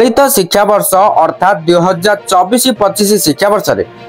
चलित शिक्षा वर्ष अर्थात 2024-25 शिक्षा वर्ष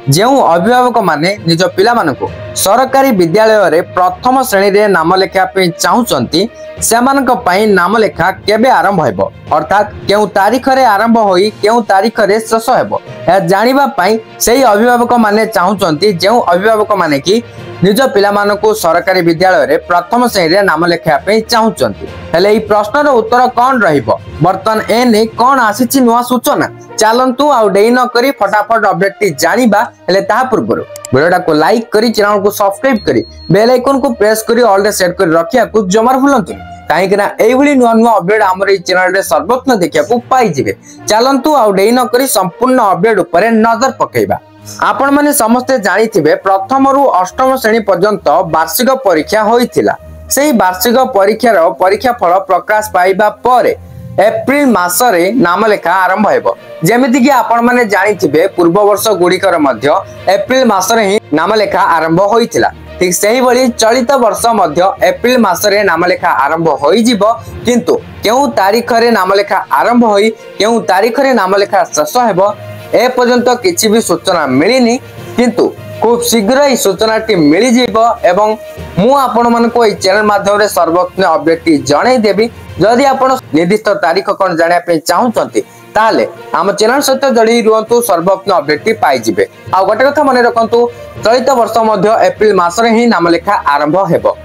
जो अभिभावक माने निज पिला मानकु सरकारी विद्यालय रे प्रथम श्रेणी रे नाम लेखा चाहूचंती सेमानक पई नाम लेखा केबे आरंभ हेबो अर्थात केउ तारीख रे आरंभ होई केउ तारीख रे शेष हेबो या जानिबा पई सेही अभिभावक माने चाहूचंती जो अभिभावक माने कि निज पिला मानकु सरकारी विद्यालय रे प्रथम श्रेणी रे नाम लेखा पई चाहूचंती हेले ई प्रश्नर उत्तर कोन रहिबो बर्तन ए ने कोन आसीची नुवा सूचना चलंतु आउ डेई न करी फटाफट अपडेट टी जानिबा हेले ता पूर्व वीडियोटा को लाइक करी चैनल को सब्सक्राइब करी बेल आइकन को प्रेस करी ऑल रे सेट करी रखिया को जमार भूलंतु काहेकि ना एई भली नुवा नुवा अपडेट हमर ई चैनल रे सर्वप्रथम देखिया को पाई जिवे चलंतु आउ डेई न करी संपूर्ण अपडेट ऊपर नजर पकेइबा आपण माने समस्त जानि थिबे प्रथम रु अष्टम श्रेणी पर्यंत वार्षिक परीक्षा होइथिला सेही वार्षिक परीक्षार परीक्षा फल प्रकाश पाइबा परे एप्रिल मासरे नाम लेखा आरंभ हेबो जेमिति कि आपण माने जानि थिबे पूर्व वर्ष गुडीकर मध्य एप्रिल मासरे ही नाम लेखा आरंभ होइथिला ठीक सेही बळी चलित वर्ष मध्य एप्रिल मासरे नाम लेखा आरंभ होई जिवो किंतु केउ तारीख रे नाम लेखा आरंभ होई केउ तारीख रे नाम लेखा शेष हेबो ए पर्यंत किछि भी सूचना मिलिनी किंतु खूब शीघ्र ही सूचना टी मिली जीवो एवं मु आपण मानको ए चैनल माध्यम रे सर्वप्रथम अपडेट टी जणाई देबी जदि आपण निर्दिष्ट तारीख कोन जानिया पे चाहूचंती ताले हम चैनल सहित जड़ी रुहंतु सर्वप्रथम अपडेट टी पाई जिवे आ गोटे कथा मने रखंतु चलित वर्ष मध्य एप्रिल मास रे ही नाम लेखा आरंभ हेबो।